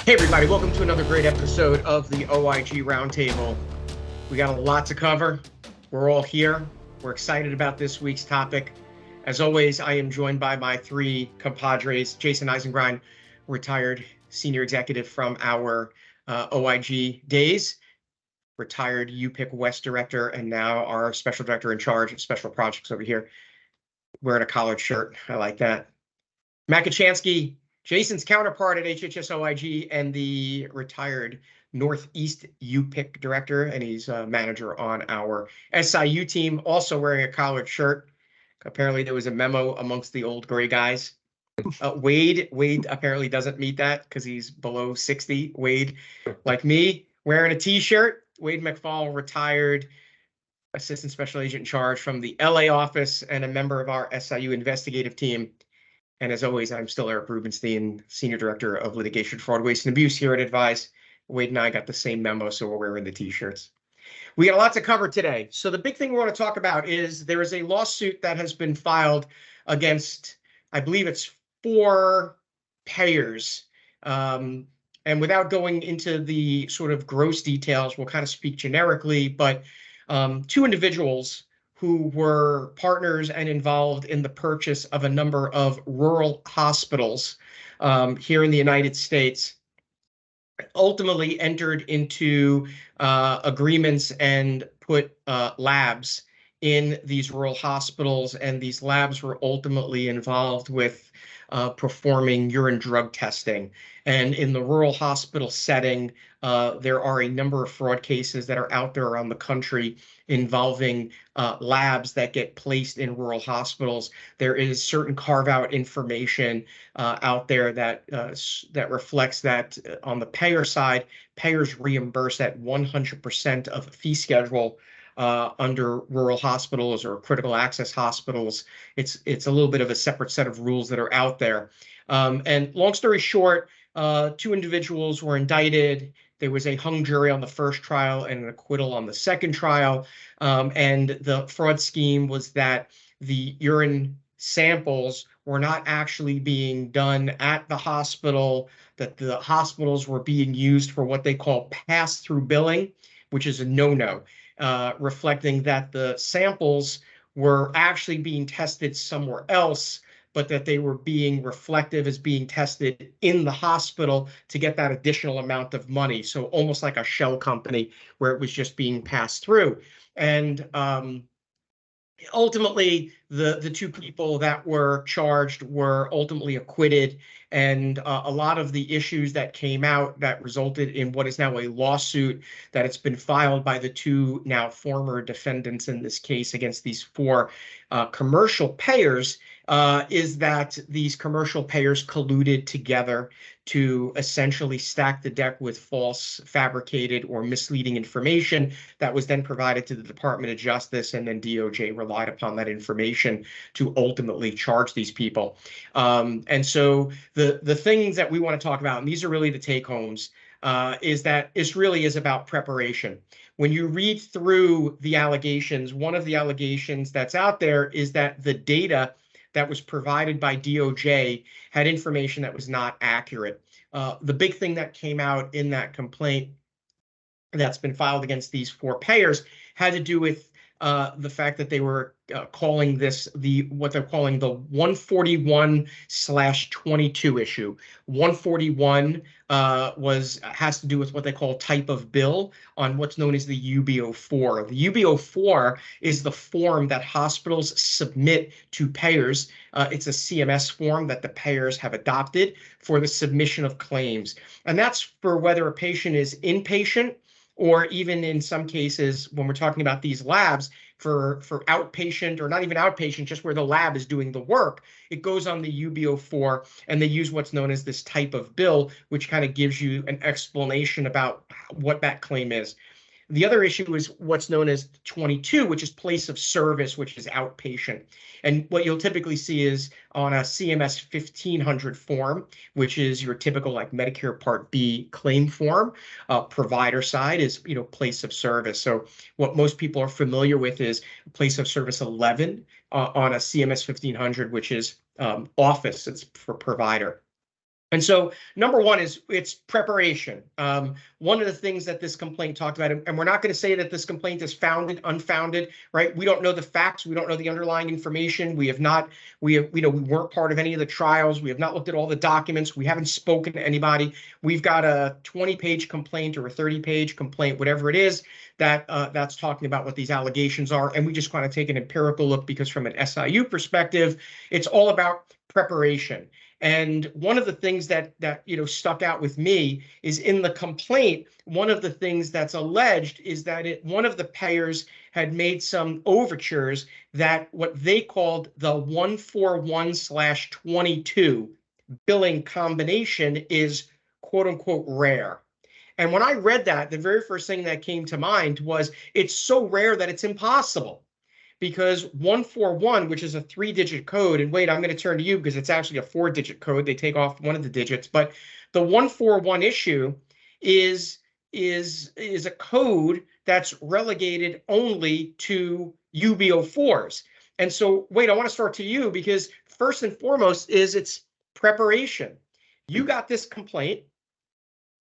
Hey everybody, welcome to another great episode of the OIG Roundtable. We got a lot to cover. We're all here. We're excited about this week's topic. As always, I am joined by my three compadres, Jaysen Eisengrine, retired senior executive from our OIG days, retired UPIC West director, and now our special director in charge of special projects over here, wearing a collared shirt. I like that. Matt Kachansky, Jaysen's counterpart at HHS OIG and the retired Northeast UPIC director, and he's a manager on our SIU team, also wearing a collared shirt. Apparently there was a memo amongst the old gray guys. Wade apparently doesn't meet that because he's below 60. Wade, like me, wearing a t-shirt. Wade McFall, retired assistant special agent in charge from the LA office and a member of our SIU investigative team. And as always, I'm still Eric Rubenstein, Senior Director of Litigation, Fraud, Waste, and Abuse here at Advize. Wade and I got the same memo, so we're wearing the t-shirts. We got a lot to cover today. So the big thing we want to talk about is there is a lawsuit that has been filed against, I believe it's 4 payers. And without going into the sort of gross details, we'll kind of speak generically, but 2 individuals who were partners and involved in the purchase of a number of rural hospitals here in the United States, ultimately entered into agreements and put labs in these rural hospitals, and these labs were ultimately involved with performing urine drug testing. And in the rural hospital setting, there are a number of fraud cases that are out there around the country involving labs that get placed in rural hospitals. There is certain carve-out information out there that that reflects that on the payer side, payers reimburse at 100% of fee schedule under rural hospitals or critical access hospitals. It's a little bit of a separate set of rules that are out there. And long story short, 2 individuals were indicted. There was a hung jury on the first trial and an acquittal on the second trial. And the fraud scheme was that the urine samples were not actually being done at the hospital, that the hospitals were being used for what they call pass-through billing, which is a no-no, reflecting that the samples were actually being tested somewhere else, but that they were being reflective as being tested in the hospital to get that additional amount of money. So almost like a shell company where it was just being passed through. And ultimately, the 2 people that were charged were ultimately acquitted, and a lot of the issues that came out that resulted in what is now a lawsuit that it's been filed by the 2 now former defendants in this case against these 4 commercial payers is that these commercial payers colluded together to essentially stack the deck with false, fabricated, or misleading information that was then provided to the Department of Justice, and then DOJ relied upon that information to ultimately charge these people. And so the things that we want to talk about, and these are really the take-homes, is that this really is about preparation. When you read through the allegations, one of the allegations that's out there is that the data that was provided by DOJ had information that was not accurate. The big thing that came out in that complaint that's been filed against these 4 payers had to do with the fact that they were calling this what they're calling the 141/22 issue. 141 has to do with what they call type of bill on what's known as the UBO4. The UBO4 is the form that hospitals submit to payers. It's a CMS form that the payers have adopted for the submission of claims, and that's for whether a patient is inpatient, or even in some cases, when we're talking about these labs, for outpatient, or not even outpatient, just where the lab is doing the work, it goes on the UBO4, and they use what's known as this type of bill, which kind of gives you an explanation about what that claim is. The other issue is what's known as 22, which is place of service, which is outpatient. And what you'll typically see is on a CMS 1500 form, which is your typical like Medicare Part B claim form. Provider side is, place of service. So what most people are familiar with is place of service 11 on a CMS 1500, which is office. It's for provider. And so number one is it's preparation. One of the things that this complaint talked about, and we're not going to say that this complaint is founded, unfounded, right? We don't know the facts. We don't know the underlying information. We weren't part of any of the trials. We have not looked at all the documents. We haven't spoken to anybody. We've got a 20-page complaint or a 30-page complaint, whatever it is, that's talking about what these allegations are. And we just kind of take an empirical look because from an SIU perspective, it's all about preparation. And one of the things that stuck out with me is in the complaint, one of the things that's alleged is that one of the payers had made some overtures that what they called the 141/22 billing combination is quote unquote rare. And when I read that, the very first thing that came to mind was it's so rare that it's impossible. Because 141, which is a 3-digit code, and wait, I'm going to turn to you because it's actually a 4-digit code. They take off one of the digits, but the 141 issue is a code that's relegated only to UB04s. And so, wait, I want to start to you because first and foremost is it's preparation. You got this complaint,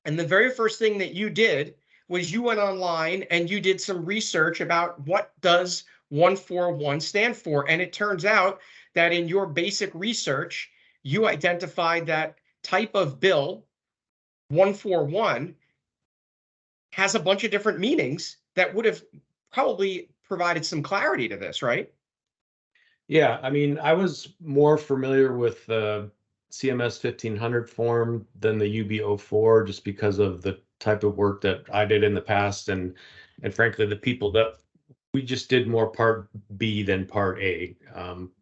and the very first thing that you did was you went online and you did some research about what does 141 stand for. And it turns out that in your basic research, you identified that type of bill 141 has a bunch of different meanings that would have probably provided some clarity to this, right? Yeah, I mean, I was more familiar with the CMS 1500 form than the UB04 just because of the type of work that I did in the past and frankly, the people that we just did more Part B than Part A.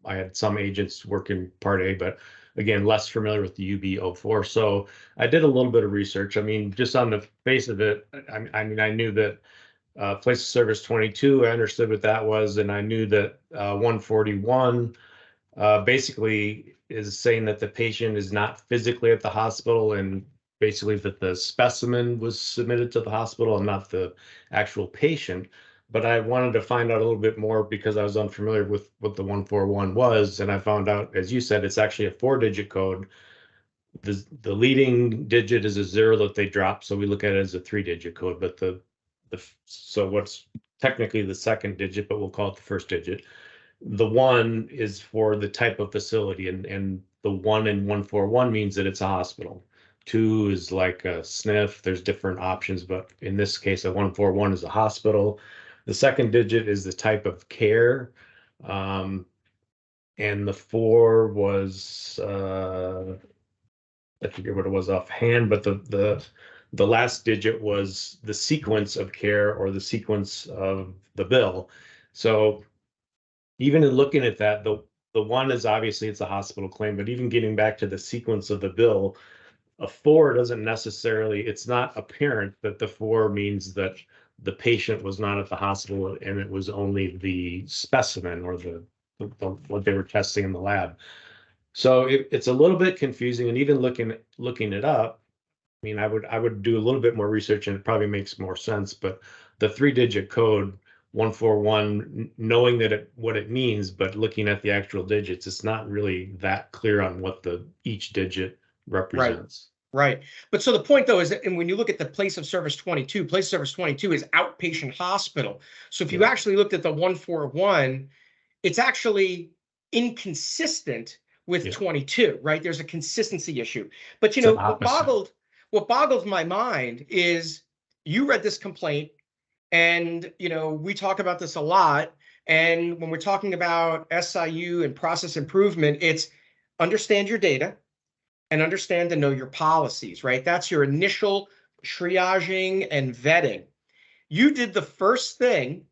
I had some agents work in Part A, but again, less familiar with the UB04. So I did a little bit of research. I mean, just on the face of it, I knew that place of service 22, I understood what that was, and I knew that 141 basically is saying that the patient is not physically at the hospital and basically that the specimen was submitted to the hospital and not the actual patient. But I wanted to find out a little bit more because I was unfamiliar with what the 141 was. And I found out, as you said, it's actually a 4-digit code. The leading digit is a 0 that they drop. So we look at it as a 3-digit code, but so what's technically the second digit, but we'll call it the first digit. The 1 is for the type of facility, and the 1 in 141 means that it's a hospital. 2 is like a SNF. There's different options, but in this case, a 141 is a hospital. The second digit is the type of care, and the 4 was I forget what it was offhand, but the last digit was the sequence of care or the sequence of the bill. So even in looking at that, the 1 is obviously it's a hospital claim, but even getting back to the sequence of the bill, a 4 doesn't necessarily, it's not apparent that the 4 means that the patient was not at the hospital and it was only the specimen or the what they were testing in the lab. So it's a little bit confusing, and even looking it up, I mean, I would do a little bit more research and it probably makes more sense, but the 3-digit code 141, knowing that what it means, but looking at the actual digits, it's not really that clear on what each digit represents. Right. But so the point, though, is that and when you look at the place of service 22, place of service 22 is outpatient hospital. So if you actually looked at the 141, it's actually inconsistent with 22, right? There's a consistency issue. But, what boggled my mind is you read this complaint and, we talk about this a lot. And when we're talking about SIU and process improvement, it's understand your data and understand and know your policies, right? That's your initial triaging and vetting. You did the first thing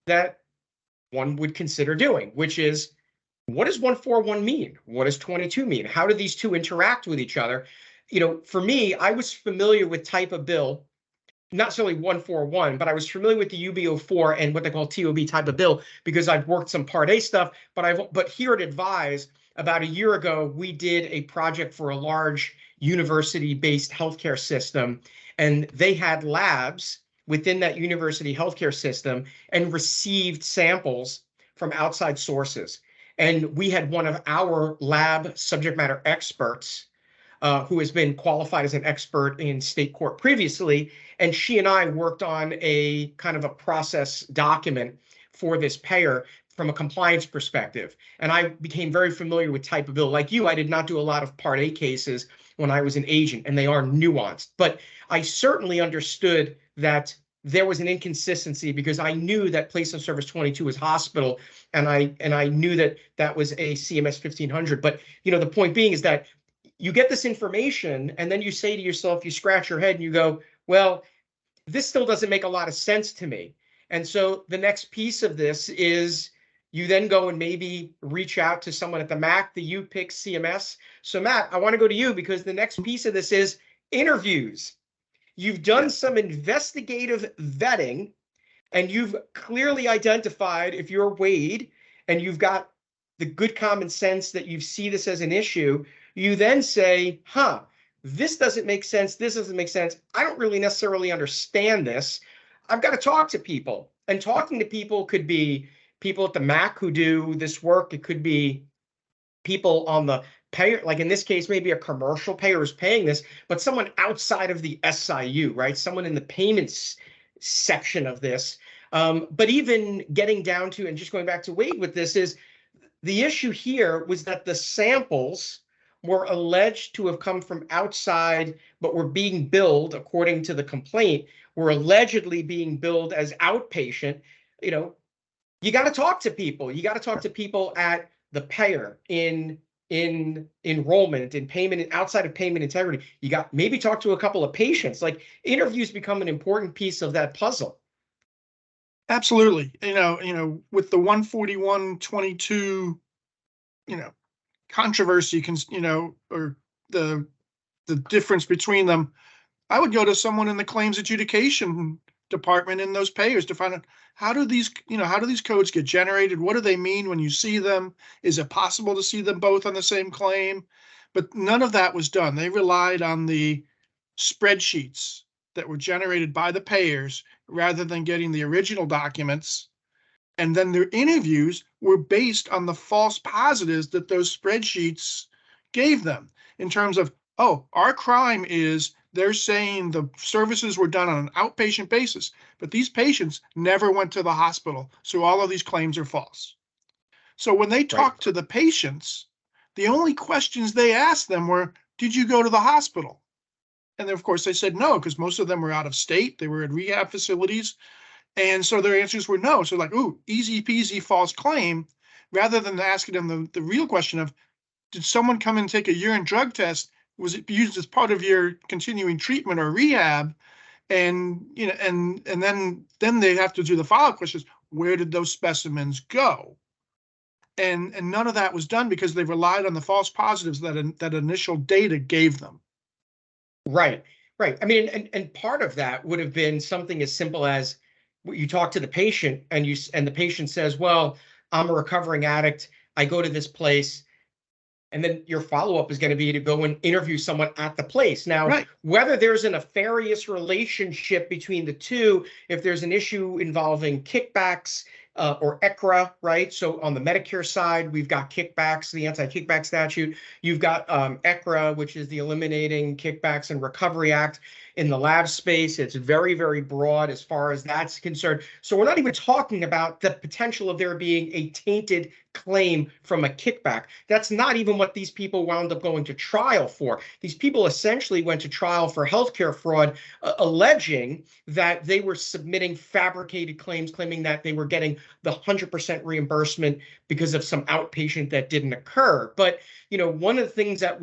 that one would consider doing, which is what does 141 mean? What does 22 mean? How do these two interact with each other? For me, I was familiar with type of bill, not necessarily 141, but I was familiar with the UB04 and what they call TOB type of bill because I've worked some Part A stuff. But here at Advize, about a year ago, we did a project for a large university-based healthcare system, and they had labs within that university healthcare system and received samples from outside sources. And we had one of our lab subject matter experts who has been qualified as an expert in state court previously. And she and I worked on a kind of a process document for this payer from a compliance perspective. And I became very familiar with type of bill. Like you, I did not do a lot of Part A cases when I was an agent, and they are nuanced. But I certainly understood that there was an inconsistency because I knew that place of service 22 was hospital, and I knew that that was a CMS 1500. But the point being is that you get this information, and then you say to yourself, you scratch your head and you go, well, this still doesn't make a lot of sense to me. And so the next piece of this is you then go and maybe reach out to someone at the MAC, the UPIC CMS. So Matt, I want to go to you because the next piece of this is interviews. You've done some investigative vetting, and you've clearly identified if you're Wade and you've got the good common sense that you see this as an issue. You then say, this doesn't make sense. This doesn't make sense. I don't really necessarily understand this. I've got to talk to people. And talking to people could be people at the MAC who do this work. It could be people on the payer, like in this case, maybe a commercial payer is paying this, but someone outside of the SIU, right? Someone in the payments section of this. But even getting down to, and just going back to Wade with this, is the issue here was that the samples were alleged to have come from outside, but were being billed, according to the complaint, were allegedly being billed as outpatient. You got to talk to people. You got to talk to people at the payer in enrollment, in payment, outside of payment integrity. You got maybe talk to a couple of patients. Like interviews become an important piece of that puzzle. Absolutely. With the 141.22, controversy, or the difference between them, I would go to someone in the claims adjudication department in those payers to find out how do these codes get generated? What do they mean when you see them? Is it possible to see them both on the same claim? But none of that was done. They relied on the spreadsheets that were generated by the payers rather than getting the original documents. And then their interviews were based on the false positives that those spreadsheets gave them in terms of, our crime is they're saying the services were done on an outpatient basis, but these patients never went to the hospital. So all of these claims are false. So when they talked to the patients, the only questions they asked them were, did you go to the hospital? And then, of course, they said no, because most of them were out of state. They were at rehab facilities. And so their answers were no. So like, easy peasy false claim, rather than asking them the real question of, did someone come and take a urine drug test? Was it used as part of your continuing treatment or rehab? And and then they have to do the follow-up questions. Where did those specimens go? And none of that was done because they relied on the false positives that initial data gave them. Right. I mean, and part of that would have been something as simple as you talk to the patient and the patient says, well, I'm a recovering addict. I go to this place. And then your follow-up is going to be to go and interview someone at the place. Now, whether there's a nefarious relationship between the two, if there's an issue involving kickbacks or ECRA, right? So on the Medicare side, we've got kickbacks, the anti-kickback statute. You've got ECRA, which is the Eliminating Kickbacks and Recovery Act. In the lab space, it's very, very broad as far as that's concerned. So we're not even talking about the potential of there being a tainted claim from a kickback. That's not even what these people wound up going to trial for. These people essentially went to trial for healthcare fraud, alleging that they were submitting fabricated claims, claiming that they were getting the 100% reimbursement because of some outpatient that didn't occur. But one of the things that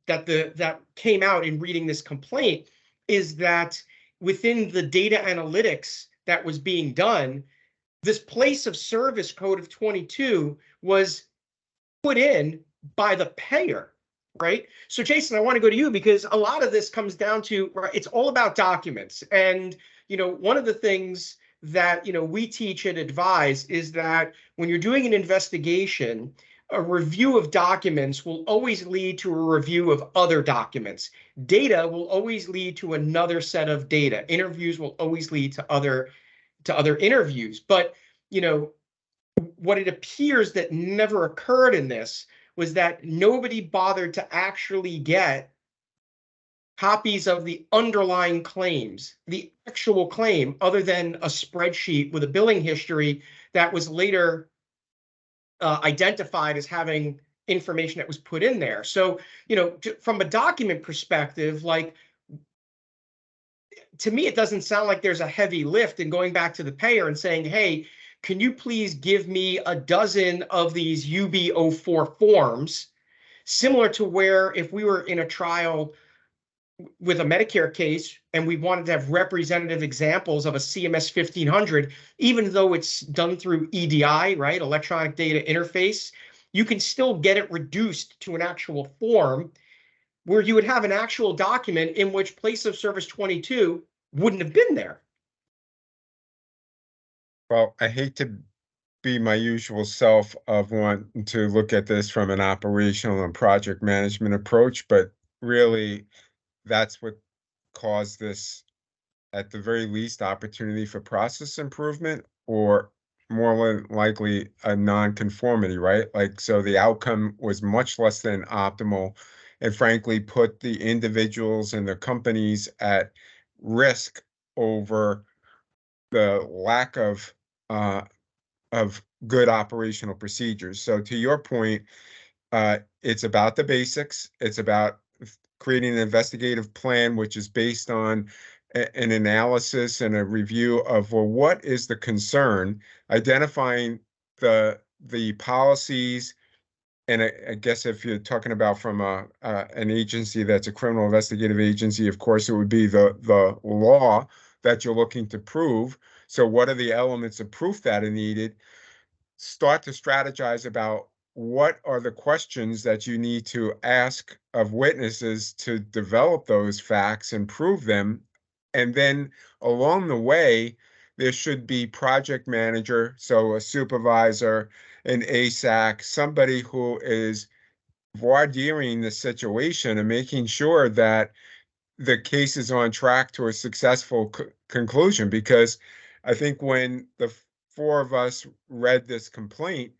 that came out in reading this complaint is that within the data analytics that was being done, this place of service code of 22 was put in by the payer, right? So Jaysen, I want to go to you because a lot of this comes down to, it's all about documents. And, one of the things that, we teach at Advize is that when you're doing an investigation, a review of documents will always lead to a review of other documents. Data will always lead to another set of data. Interviews will always lead to other interviews. But, what it appears that never occurred in this was that nobody bothered to actually get copies of the underlying claims, the actual claim, other than a spreadsheet with a billing history that was later identified as having information that was put in there. So, from a document perspective, like, to me, it doesn't sound like there's a heavy lift in going back to the payer and saying, hey, can you please give me a dozen of these UB04 forms, similar to where if we were in a trial with a Medicare case and we wanted to have representative examples of a CMS 1500, even though it's done through EDI, right, electronic data interface, you can still get it reduced to an actual form where you would have an actual document in which place of service 22 wouldn't have been there. Well, I hate to be my usual self of wanting to look at this from an operational and project management approach, but really that's what caused this, at the very least, opportunity for process improvement, or more than likely a non-conformity, right? Like, so the outcome was much less than optimal, and frankly put the individuals and the companies at risk over the lack of good operational procedures. So to your point, it's about the basics. It's about creating an investigative plan, which is based on an analysis and a review of, well, what is the concern, identifying the policies. And I guess if you're talking about from an agency that's a criminal investigative agency, of course, it would be the law that you're looking to prove. So what are the elements of proof that are needed? Start to strategize about what are the questions that you need to ask of witnesses to develop those facts and prove them. And then along the way, there should be project manager, so a supervisor, an ASAC, somebody who is voir diring the situation and making sure that the case is on track to a successful conclusion. Because I think when the four of us read this complaint,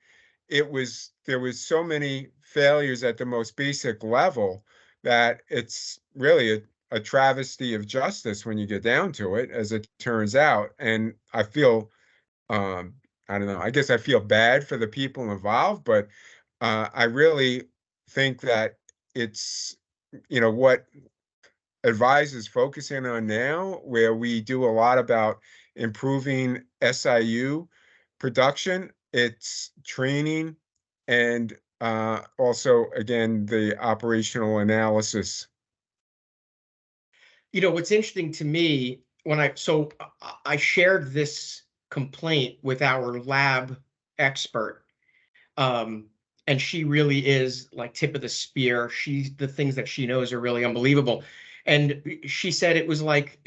there was so many failures at the most basic level that it's really a travesty of justice when you get down to it, as it turns out. And I feel, I don't know, I guess I feel bad for the people involved, but I really think that it's, what Advize is focusing on now, where we do a lot about improving SIU production, it's training, and also, again, the operational analysis. What's interesting to me, I shared this complaint with our lab expert, and she really is like tip of the spear. The things that she knows are really unbelievable. And she said it was like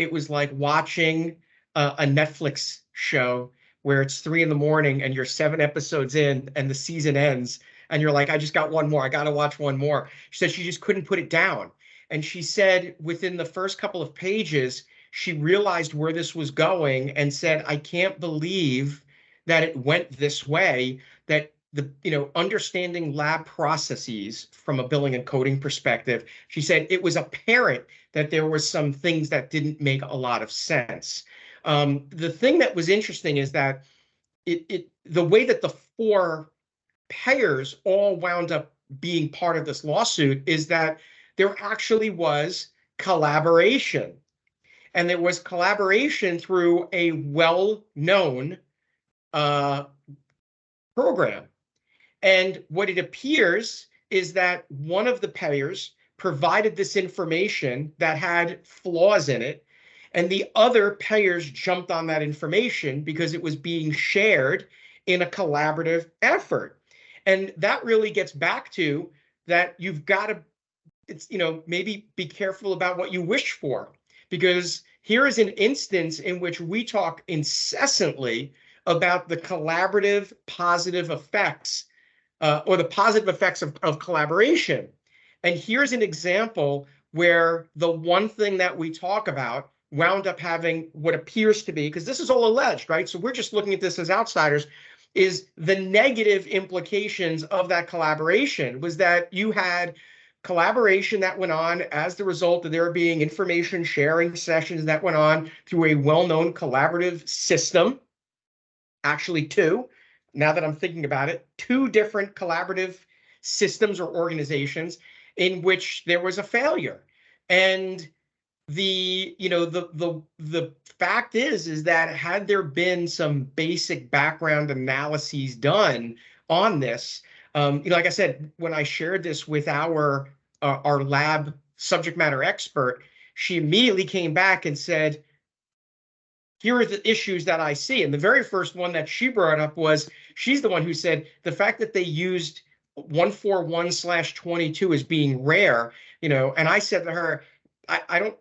watching a Netflix show where it's 3 a.m. and you're 7 episodes in and the season ends and you're like, I just got one more. I got to watch one more. She said she just couldn't put it down. And she said within the first couple of pages, she realized where this was going and said, I can't believe that it went this way, that understanding lab processes from a billing and coding perspective, she said it was apparent that there were some things that didn't make a lot of sense. The thing that was interesting is that the way that the 4 payers all wound up being part of this lawsuit is that there actually was collaboration. And there was collaboration through a well-known program. And what it appears is that one of the payers provided this information that had flaws in it, and the other payers jumped on that information because it was being shared in a collaborative effort. And that really gets back to that you've got to, maybe be careful about what you wish for, because here is an instance in which we talk incessantly about the collaborative positive effects or the positive effects of collaboration. And here's an example where the one thing that we talk about wound up having what appears to be, because this is all alleged, right? So we're just looking at this as outsiders, is the negative implications of that collaboration was that you had collaboration that went on as the result of there being information sharing sessions that went on through a well-known collaborative system. Actually, two, now that I'm thinking about it, two different collaborative systems or organizations in which there was a failure. And the fact is that had there been some basic background analyses done on this, like I said, when I shared this with our lab subject matter expert, she immediately came back and said, here are the issues that I see. And the very first one that she brought up was, she's the one who said the fact that they used 141/22 as being rare, and I said to her, I don't,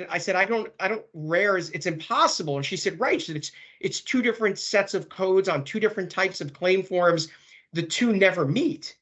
I said, I don't rare is, it's impossible. And she said, right. She said, it's two different sets of codes on two different types of claim forms. The two never meet.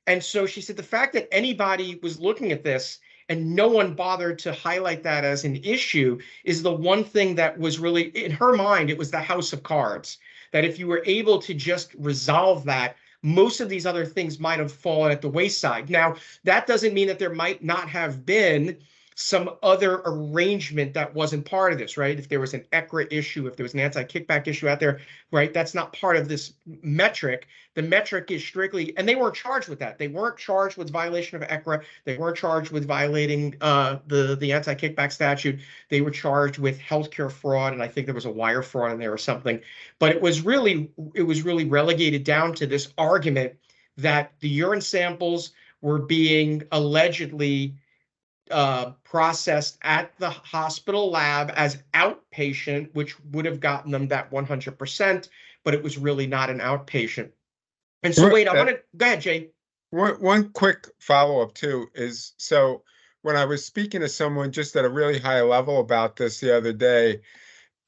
And so she said, the fact that anybody was looking at this and no one bothered to highlight that as an issue is the one thing that was really, in her mind, it was the house of cards. That if you were able to just resolve that, most of these other things might have fallen at the wayside. Now, that doesn't mean that there might not have been some other arrangement that wasn't part of this, right? If there was an ECRA issue, if there was an anti-kickback issue out there, right? That's not part of this metric. The metric is strictly, and they weren't charged with that. They weren't charged with violation of ECRA. They weren't charged with violating the anti-kickback statute. They were charged with healthcare fraud, and I think there was a wire fraud in there or something. But it was really relegated down to this argument that the urine samples were being allegedly processed at the hospital lab as outpatient, which would have gotten them that 100%, but it was really not an outpatient. And so, wait, I want to go ahead, Jay. One quick follow-up too is, so when I was speaking to someone just at a really high level about this the other day,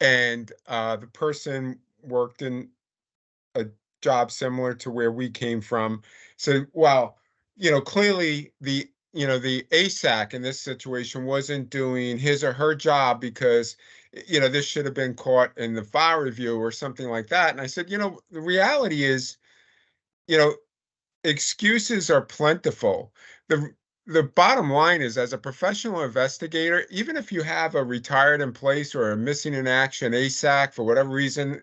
and the person worked in a job similar to where we came from, so, well, clearly the ASAC in this situation wasn't doing his or her job because, this should have been caught in the file review or something like that. And I said, the reality is, excuses are plentiful. The bottom line is, as a professional investigator, even if you have a retired in place or a missing in action ASAC for whatever reason,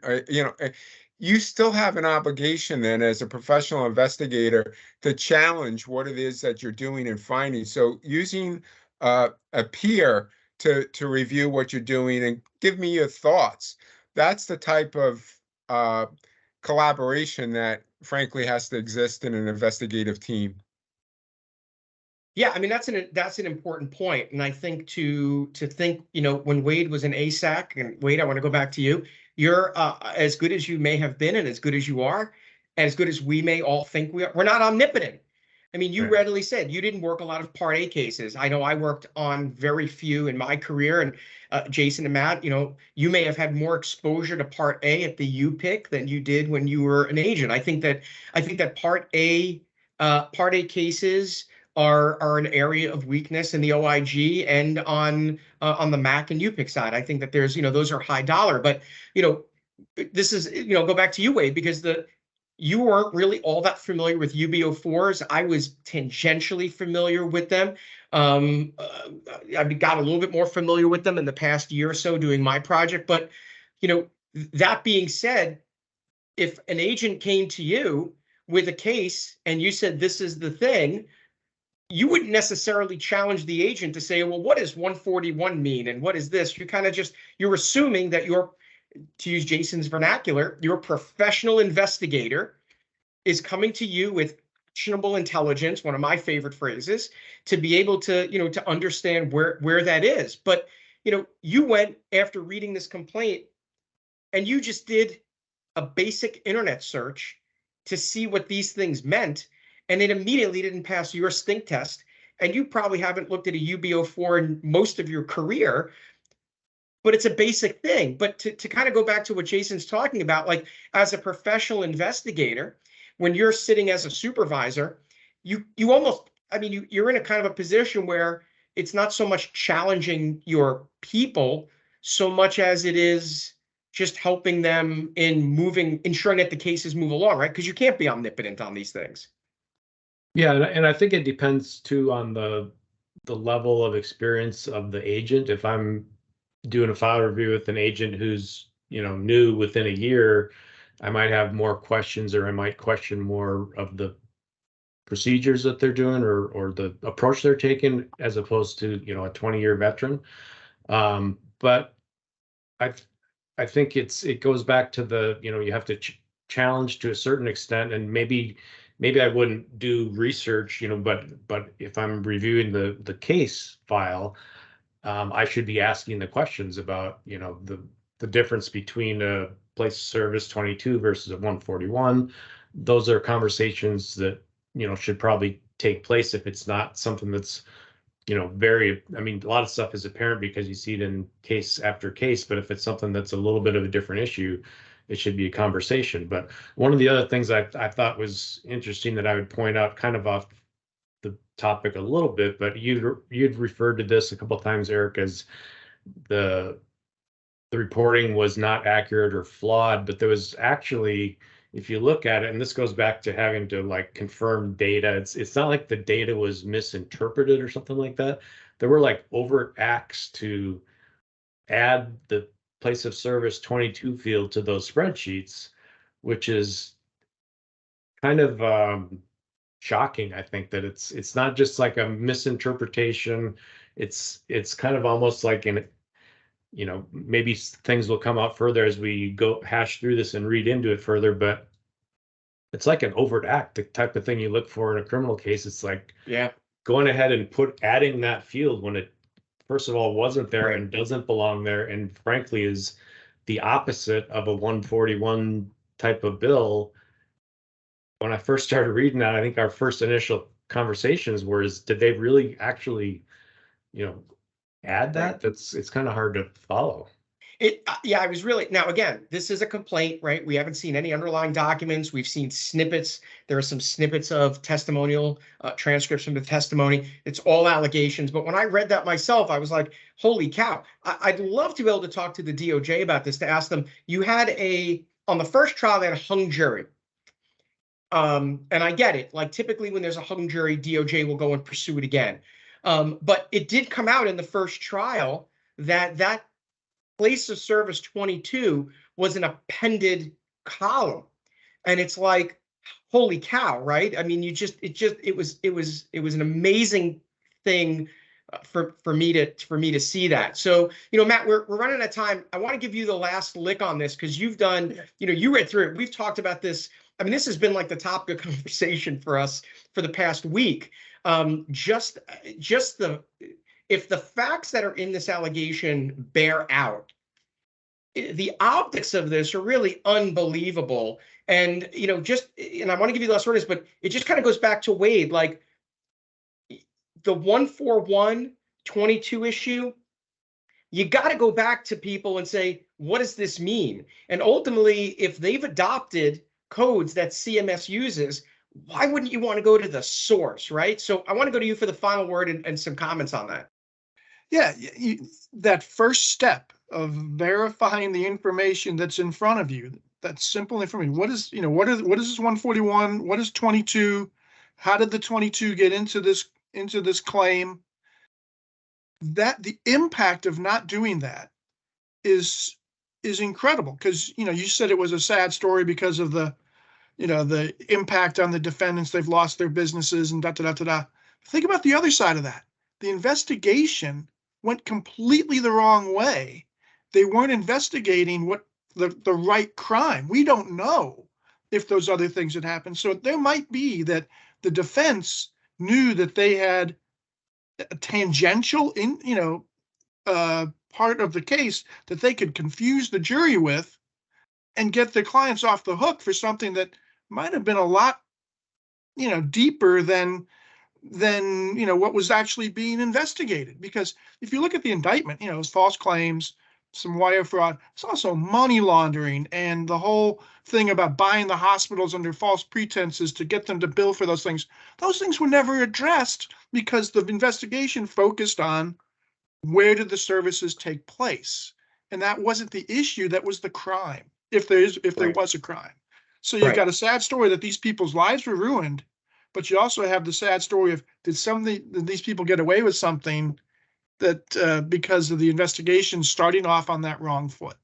you still have an obligation then as a professional investigator to challenge what it is that you're doing and finding. So using a peer to review what you're doing and give me your thoughts, that's the type of collaboration that frankly has to exist in an investigative team. Yeah, I mean, that's an important point. And I think to think, when Wade was an ASAC, and Wade, I want to go back to you. You're as good as you may have been and as good as you are, and as good as we may all think we are, we're not omnipotent. I mean, you readily said you didn't work a lot of Part A cases. I know I worked on very few in my career, and Jaysen and Matt, you may have had more exposure to Part A at the UPIC than you did when you were an agent. I think that Part A cases are an area of weakness in the OIG and on the MAC and UPIC side. I think that there's, those are high dollar, but, this is, go back to you, Wade, because you weren't really all that familiar with UB04s. I was tangentially familiar with them. I've got a little bit more familiar with them in the past year or so doing my project. But, that being said, if an agent came to you with a case and you said, this is the thing, you wouldn't necessarily challenge the agent to say, well, what does 141 mean? And what is this? You're assuming that to use Jason's vernacular, your professional investigator is coming to you with actionable intelligence, one of my favorite phrases, to be able to, to understand where that is. But, you went after reading this complaint and you just did a basic internet search to see what these things meant, and it immediately didn't pass your stink test. And you probably haven't looked at a UB04 in most of your career, but it's a basic thing. But to kind of go back to what Jason's talking about, like as a professional investigator, when you're sitting as a supervisor, you almost, you're in a kind of a position where it's not so much challenging your people so much as it is just helping them in ensuring that the cases move along, right? Because you can't be omnipotent on these things. Yeah, and I think it depends too on the level of experience of the agent. If I'm doing a file review with an agent who's, new within a year, I might have more questions, or I might question more of the procedures that they're doing, or the approach they're taking, as opposed to, a 20-year veteran. But I think it goes back to the, you have to challenge to a certain extent, and maybe I wouldn't do research, but if I'm reviewing the case file, I should be asking the questions about, the difference between a place of service 22 versus a 141. Those are conversations that, should probably take place if it's not something that's, a lot of stuff is apparent because you see it in case after case, but if it's something that's a little bit of a different issue, it should be a conversation. But one of the other things I thought was interesting that I would point out, kind of off the topic a little bit, but you'd referred to this a couple of times, Eric, as the reporting was not accurate or flawed, but there was actually, if you look at it, and this goes back to having to like confirm data, it's not like the data was misinterpreted or something like that. There were like overt acts to add the place of service 22 field to those spreadsheets, which is kind of shocking. I think that it's not just like a misinterpretation. It's kind of almost like maybe things will come out further as we go hash through this and read into it further, but it's like an overt act, the type of thing you look for in a criminal case. It's like, Yeah, going ahead and adding that field when it, first of all, wasn't there, right, and doesn't belong there, and frankly is the opposite of a 141 type of bill. When I first started reading that, I think our first initial conversations were, did they really actually, add that? right. It's kind of hard to follow. Yeah, I was really, now again, this is a complaint, right? We haven't seen any underlying documents. We've seen snippets. There are some snippets of testimonial transcripts from the testimony. It's all allegations. But when I read that myself, I was like, holy cow. I'd love to be able to talk to the DOJ about this, to ask them, you had on the first trial, they had a hung jury. And I get it. Like, typically when there's a hung jury, DOJ will go and pursue it again. But it did come out in the first trial that place of service 22 was an appended column, and it's like, holy cow, right? I mean, it was an amazing thing for me to see that. So, Matt, we're running out of time. I want to give you the last lick on this, because you've done, you read through it. We've talked about this. I mean, this has been like the topic of conversation for us for the past week. If the facts that are in this allegation bear out, the optics of this are really unbelievable. And, and I want to give you the last word, but it just kind of goes back to Wade, like the 141-22 issue. You got to go back to people and say, what does this mean? And ultimately, if they've adopted codes that CMS uses, why wouldn't you want to go to the source, right? So I want to go to you for the final word and some comments on that. Yeah, that first step of verifying the information that's in front of you, that's simple information. What is this 141? What is 22? How did the 22 get into this claim? That the impact of not doing that is incredible, because you said it was a sad story because of the the impact on the defendants. They've lost their businesses and da da da da da. Think about the other side of that. The investigation went completely the wrong way. They weren't investigating what the right crime. We don't know if those other things had happened. So there might be that the defense knew that they had a tangential part of the case that they could confuse the jury with and get their clients off the hook for something that might have been a lot deeper than what was actually being investigated. Because if you look at the indictment, it was false claims, some wire fraud. It's also money laundering, and the whole thing about buying the hospitals under false pretenses to get them to bill for those things. Those things were never addressed because the investigation focused on where did the services take place. and that wasn't the issue, that was the crime, if there Right. was a crime. So you've Right. got a sad story that these people's lives were ruined, but you also have the sad story of, did these people get away with something that because of the investigation starting off on that wrong foot?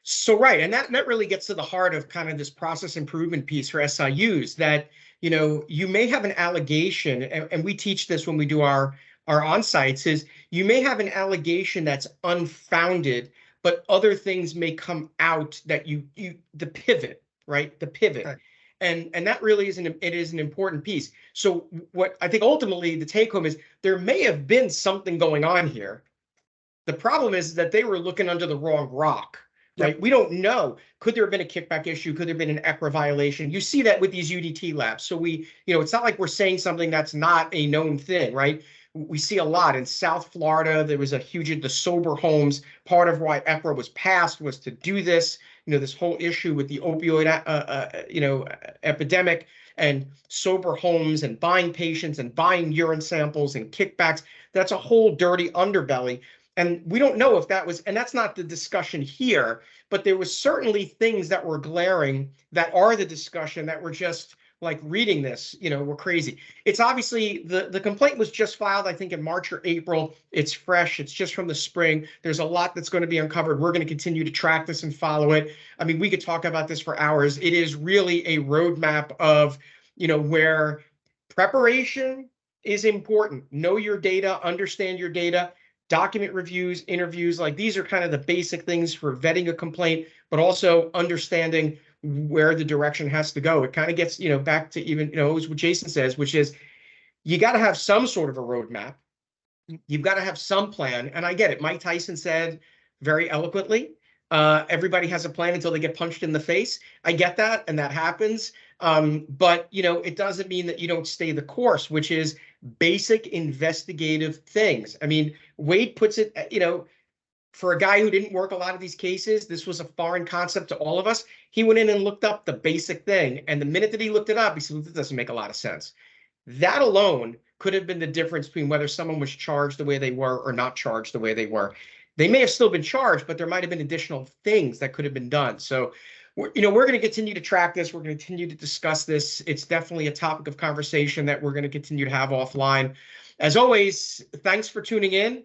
So right, and that really gets to the heart of kind of this process improvement piece for SIUs, that you may have an allegation, and we teach this when we do our on-sites, is you may have an allegation that's unfounded, but other things may come out that the pivot, right? The pivot. Right. And that really is an important piece. So what I think ultimately the take home is, there may have been something going on here. The problem is that they were looking under the wrong rock. Right? Yep. We don't know. Could there have been a kickback issue? Could there have been an ECRA violation? You see that with these UDT labs. So it's not like we're saying something that's not a known thing, right? We see a lot in South Florida. There was a huge, the sober homes. Part of why ECRA was passed was to do this. This whole issue with the opioid, epidemic, and sober homes, and buying patients, and buying urine samples, and kickbacks. That's a whole dirty underbelly. And we don't know if that was, and that's not the discussion here, but there was certainly things that were glaring that are the discussion, that were just like, reading this, we're crazy. It's obviously, the complaint was just filed, I think, in March or April. It's fresh. It's just from the spring. There's a lot that's going to be uncovered. We're going to continue to track this and follow it. I mean, we could talk about this for hours. It is really a roadmap of, where preparation is important. Know your data, understand your data. Document reviews, interviews, like these are kind of the basic things for vetting a complaint, but also understanding where the direction has to go. It kind of gets, back to even, it was what Jaysen says, which is, you got to have some sort of a roadmap. You've got to have some plan. And I get it. Mike Tyson said very eloquently, everybody has a plan until they get punched in the face. I get that, and that happens. But it doesn't mean that you don't stay the course, which is basic investigative things. I mean, Wade puts it, for a guy who didn't work a lot of these cases, this was a foreign concept to all of us. He went in and looked up the basic thing. And the minute that he looked it up, he said, this doesn't make a lot of sense. That alone could have been the difference between whether someone was charged the way they were or not charged the way they were. They may have still been charged, but there might have been additional things that could have been done. So, we're going to continue to track this. We're going to continue to discuss this. It's definitely a topic of conversation that we're going to continue to have offline. As always, thanks for tuning in.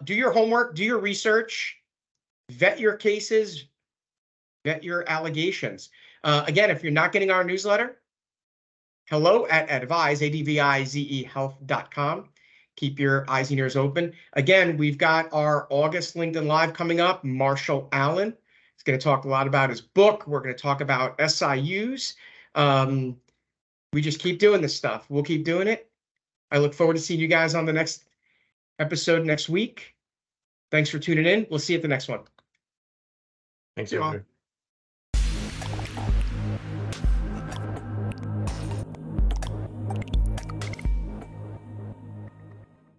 Do your homework, do your research, vet your cases, vet your allegations. Again, if you're not getting our newsletter, hello@advize, ADVIZE health.com. Keep your eyes and ears open. Again, we've got our August LinkedIn Live coming up. Marshall Allen is going to talk a lot about his book. We're going to talk about SIUs. We just keep doing this stuff. We'll keep doing it. I look forward to seeing you guys on the next episode next week. Thanks for tuning in. We'll see you at the next one. Thanks, See you all. everybody.